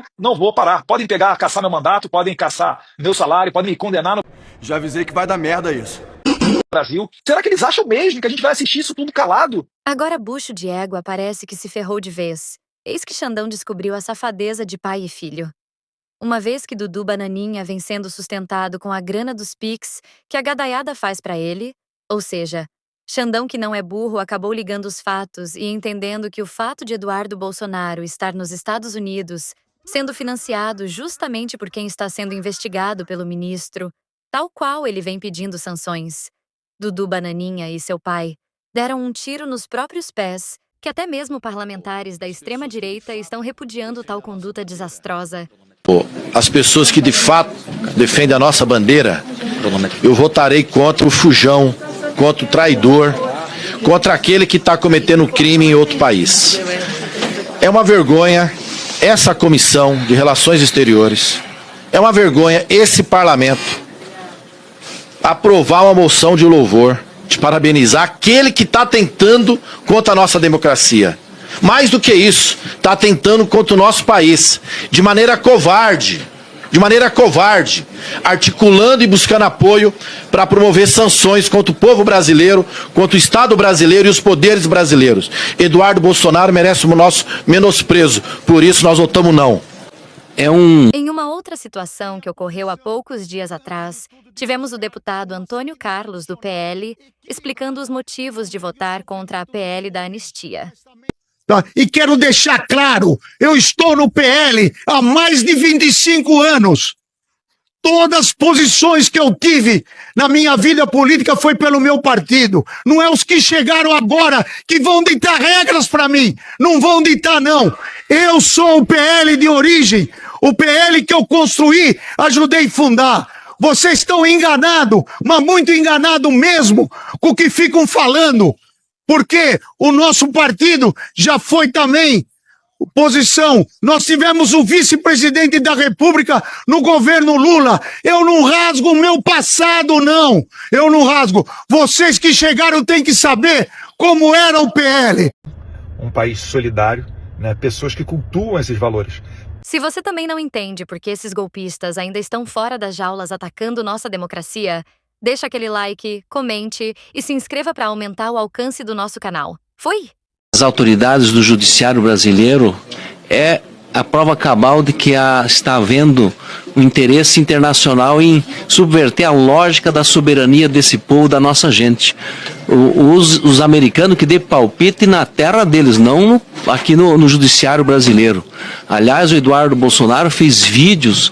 isso, não vou parar. Podem pegar, caçar meu mandato, podem caçar meu salário, podem me condenar no Já avisei que vai dar merda isso. Brasil. Será que eles acham mesmo que a gente vai assistir isso tudo calado? Agora bucho de égua parece que se ferrou de vez. Eis que Xandão descobriu a safadeza de pai e filho. Uma vez que Dudu Bananinha vem sendo sustentado com a grana dos Pix que a gadaiada faz pra ele, ou seja, Xandão que não é burro acabou ligando os fatos e entendendo que o fato de Eduardo Bolsonaro estar nos Estados Unidos, sendo financiado justamente por quem está sendo investigado pelo ministro, tal qual ele vem pedindo sanções. Dudu Bananinha e seu pai deram um tiro nos próprios pés, que até mesmo parlamentares da extrema-direita estão repudiando tal conduta desastrosa. As pessoas que de fato defendem a nossa bandeira, eu votarei contra o fujão, contra o traidor, contra aquele que está cometendo crime em outro país. É uma vergonha essa comissão de relações exteriores, é uma vergonha esse parlamento aprovar uma moção de louvor, de parabenizar aquele que está tentando contra a nossa democracia. Mais do que isso, está tentando contra o nosso país, de maneira covarde, articulando e buscando apoio para promover sanções contra o povo brasileiro, contra o Estado brasileiro e os poderes brasileiros. Eduardo Bolsonaro merece o nosso menosprezo, por isso nós votamos não. Em uma outra situação que ocorreu há poucos dias atrás, tivemos o deputado Antônio Carlos, do PL, explicando os motivos de votar contra a PL da anistia. E quero deixar claro, eu estou no PL há mais de 25 anos. Todas as posições que eu tive na minha vida política foi pelo meu partido. Não é os que chegaram agora que vão ditar regras para mim. Não vão ditar, não. Eu sou o PL de origem. O PL que eu construí, ajudei a fundar. Vocês estão enganados, mas muito enganados mesmo com o que ficam falando. Porque o nosso partido já foi também posição. Nós tivemos o vice-presidente da República no governo Lula. Eu não rasgo o meu passado, não. Eu não rasgo. Vocês que chegaram têm que saber como era o PL. Um país solidário, né? Pessoas que cultuam esses valores. Se você também não entende por que esses golpistas ainda estão fora das jaulas atacando nossa democracia, deixa aquele like, comente e se inscreva para aumentar o alcance do nosso canal. Foi? As autoridades do judiciário brasileiro é a prova cabal de que está havendo um interesse internacional em subverter a lógica da soberania desse povo, da nossa gente. Os americanos que dê palpite na terra deles, não aqui no judiciário brasileiro. Aliás, o Eduardo Bolsonaro fez vídeos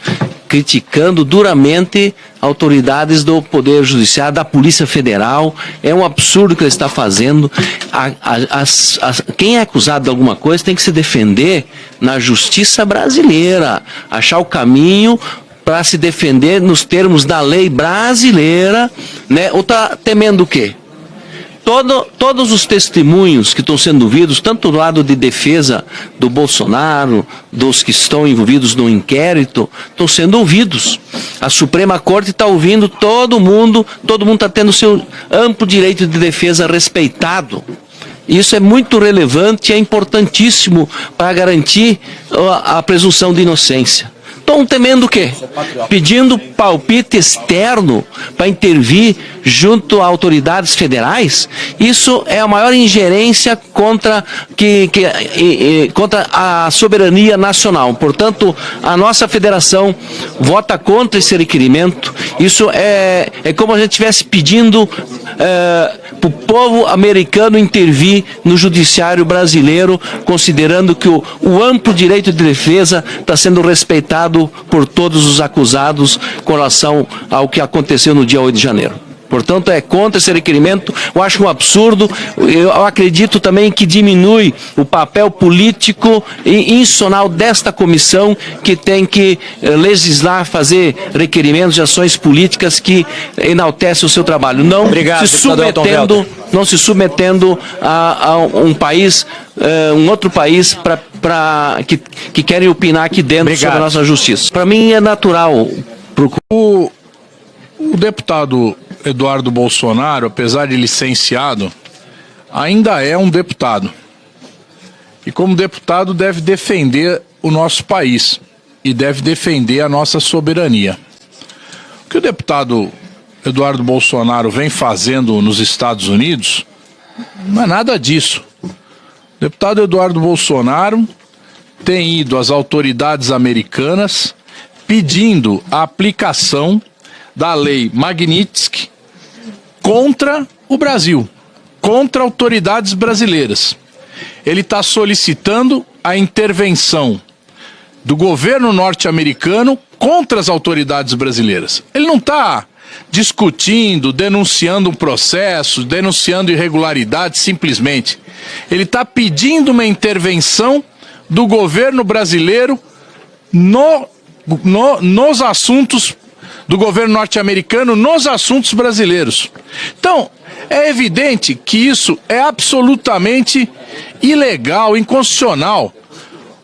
criticando duramente autoridades do Poder Judiciário, da Polícia Federal. É um absurdo o que ele está fazendo. Quem é acusado de alguma coisa tem que se defender na justiça brasileira, achar o caminho para se defender nos termos da lei brasileira, né? Ou está temendo o quê? Todos os testemunhos que estão sendo ouvidos, tanto do lado de defesa do Bolsonaro, dos que estão envolvidos no inquérito, estão sendo ouvidos. A Suprema Corte está ouvindo todo mundo está tendo seu amplo direito de defesa respeitado. Isso é muito relevante e é importantíssimo para garantir a presunção de inocência. Estão temendo o quê? Pedindo palpite externo para intervir junto a autoridades federais? Isso é a maior ingerência contra a soberania nacional. Portanto, a nossa federação vota contra esse requerimento. Isso é como a gente estivesse pedindo para o povo americano intervir no judiciário brasileiro, considerando que o amplo direito de defesa está sendo respeitado por todos os acusados com relação ao que aconteceu no dia 8 de janeiro. Portanto, é contra esse requerimento. Eu acho um absurdo. Eu acredito também que diminui o papel político e institucional desta comissão, que tem que legislar, fazer requerimentos de ações políticas que enaltecem o seu trabalho. Não se submetendo a um país, um outro país que querem opinar aqui dentro sobre a nossa justiça. Para mim é natural. O deputado Eduardo Bolsonaro, apesar de licenciado, ainda é um deputado. E como deputado deve defender o nosso país. e deve defender a nossa soberania. O que o deputado Eduardo Bolsonaro vem fazendo nos Estados Unidos não é nada disso. O deputado Eduardo Bolsonaro tem ido às autoridades americanas pedindo a aplicação da lei Magnitsky contra o Brasil, contra autoridades brasileiras. Ele está solicitando a intervenção do governo norte-americano contra as autoridades brasileiras. Ele não está discutindo, denunciando um processo, denunciando irregularidades simplesmente. Ele está pedindo uma intervenção do governo brasileiro nos assuntos do governo norte-americano, nos assuntos brasileiros. Então, é evidente que isso é absolutamente ilegal, inconstitucional.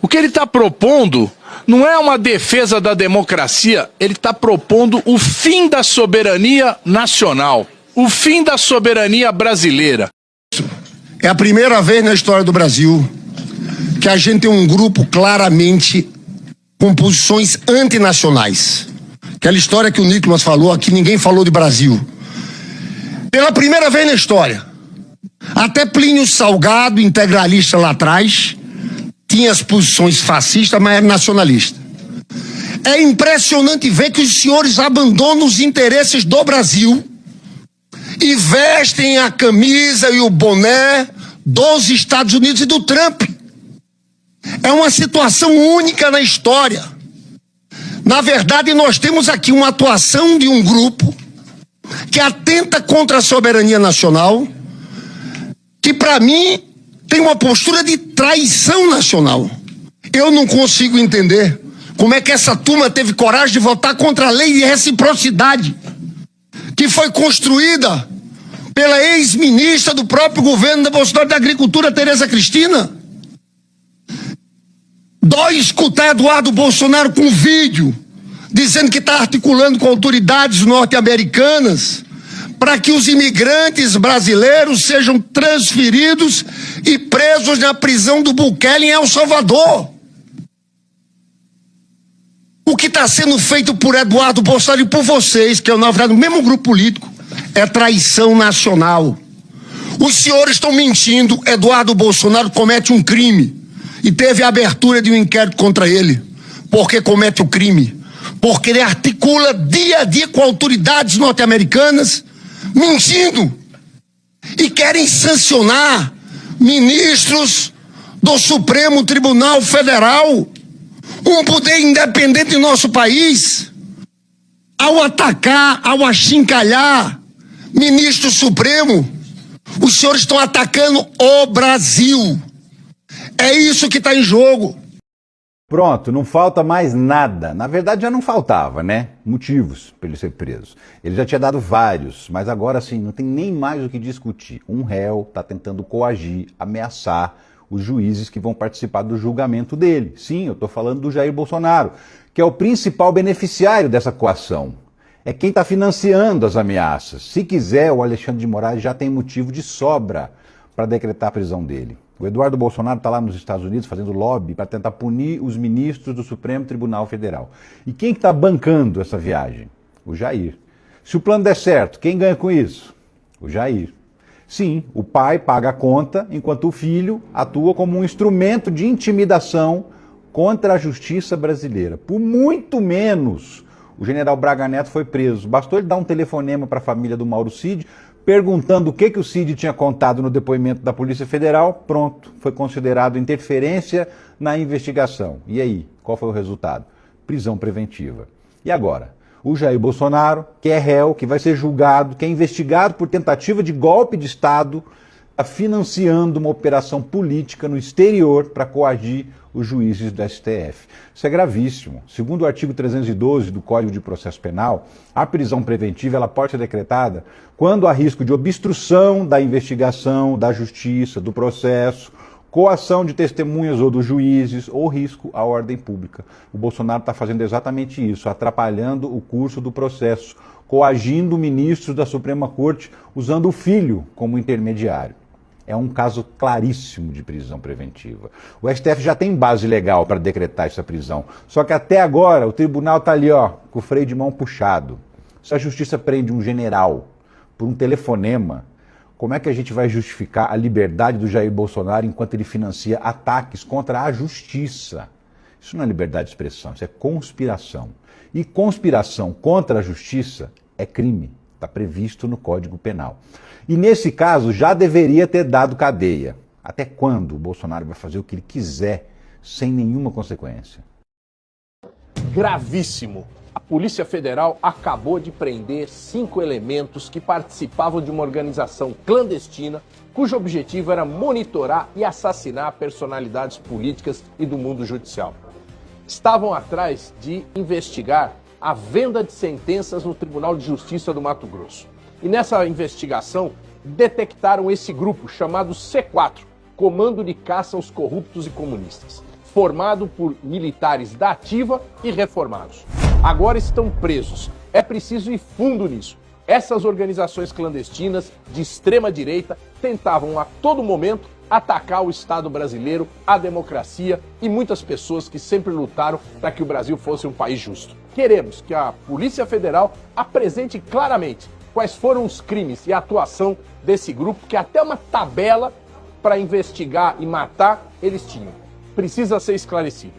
O que ele está propondo não é uma defesa da democracia, ele está propondo o fim da soberania nacional, o fim da soberania brasileira. É a primeira vez na história do Brasil que a gente tem um grupo claramente com posições antinacionais. Aquela história que o Nicolas falou aqui, ninguém falou de Brasil. Pela primeira vez na história, até Plínio Salgado, integralista lá atrás, tinha as posições fascistas, mas era nacionalista. É impressionante ver que os senhores abandonam os interesses do Brasil e vestem a camisa e o boné dos Estados Unidos e do Trump. É uma situação única na história. Na verdade, nós temos aqui uma atuação de um grupo que atenta contra a soberania nacional, que para mim tem uma postura de traição nacional. Eu não consigo entender como é que essa turma teve coragem de votar contra a lei de reciprocidade, que foi construída pela ex-ministra do próprio governo da Bolsonaro da Agricultura, Tereza Cristina. Dói escutar Eduardo Bolsonaro com vídeo dizendo que está articulando com autoridades norte-americanas para que os imigrantes brasileiros sejam transferidos e presos na prisão do Bukele em El Salvador. O que está sendo feito por Eduardo Bolsonaro e por vocês, que é na verdade o mesmo grupo político, é traição nacional. Os senhores estão mentindo. Eduardo Bolsonaro comete um crime e teve a abertura de um inquérito contra ele. Por que comete o crime? Porque ele articula dia a dia com autoridades norte-americanas, mentindo, e querem sancionar ministros do Supremo Tribunal Federal, um poder independente em nosso país, ao atacar, ao achincalhar ministro Supremo. Os senhores estão atacando o Brasil. É isso que está em jogo. Pronto, não falta mais nada. Na verdade já não faltava, né? Motivos para ele ser preso. Ele já tinha dado vários, mas agora sim não tem nem mais o que discutir. Um réu está tentando coagir, ameaçar os juízes que vão participar do julgamento dele. Sim, eu estou falando do Jair Bolsonaro, que é o principal beneficiário dessa coação. É quem está financiando as ameaças. Se quiser, o Alexandre de Moraes já tem motivo de sobra para decretar a prisão dele. O Eduardo Bolsonaro está lá nos Estados Unidos fazendo lobby para tentar punir os ministros do Supremo Tribunal Federal. E quem está bancando essa viagem? O Jair. Se o plano der certo, quem ganha com isso? O Jair. Sim, o pai paga a conta, enquanto o filho atua como um instrumento de intimidação contra a justiça brasileira. Por muito menos, o general Braga Neto foi preso. Bastou ele dar um telefonema para a família do Mauro Cid, perguntando o que o Cid tinha contado no depoimento da Polícia Federal, pronto, foi considerado interferência na investigação. E aí, qual foi o resultado? Prisão preventiva. E agora? O Jair Bolsonaro, que é réu, que vai ser julgado, que é investigado por tentativa de golpe de Estado, está financiando uma operação política no exterior para coagir os juízes do STF. Isso é gravíssimo. Segundo o artigo 312 do Código de Processo Penal, a prisão preventiva ela pode ser decretada quando há risco de obstrução da investigação, da justiça, do processo, coação de testemunhas ou dos juízes ou risco à ordem pública. O Bolsonaro está fazendo exatamente isso, atrapalhando o curso do processo, coagindo ministros da Suprema Corte usando o filho como intermediário. É um caso claríssimo de prisão preventiva. O STF já tem base legal para decretar essa prisão. Só que até agora o tribunal está ali, ó, com o freio de mão puxado. Se a justiça prende um general por um telefonema, como é que a gente vai justificar a liberdade do Jair Bolsonaro enquanto ele financia ataques contra a justiça? Isso não é liberdade de expressão, isso é conspiração. E conspiração contra a justiça é crime, está previsto no Código Penal. E nesse caso já deveria ter dado cadeia. Até quando o Bolsonaro vai fazer o que ele quiser, sem nenhuma consequência? Gravíssimo. A Polícia Federal acabou de prender 5 elementos que participavam de uma organização clandestina cujo objetivo era monitorar e assassinar personalidades políticas e do mundo judicial. Estavam atrás de investigar a venda de sentenças no Tribunal de Justiça do Mato Grosso. E nessa investigação, detectaram esse grupo chamado C4, Comando de Caça aos Corruptos e Comunistas, formado por militares da ativa e reformados. Agora estão presos. É preciso ir fundo nisso. Essas organizações clandestinas de extrema direita tentavam a todo momento atacar o Estado brasileiro, a democracia e muitas pessoas que sempre lutaram para que o Brasil fosse um país justo. Queremos que a Polícia Federal apresente claramente quais foram os crimes e a atuação desse grupo, que até uma tabela para investigar e matar eles tinham. Precisa ser esclarecido.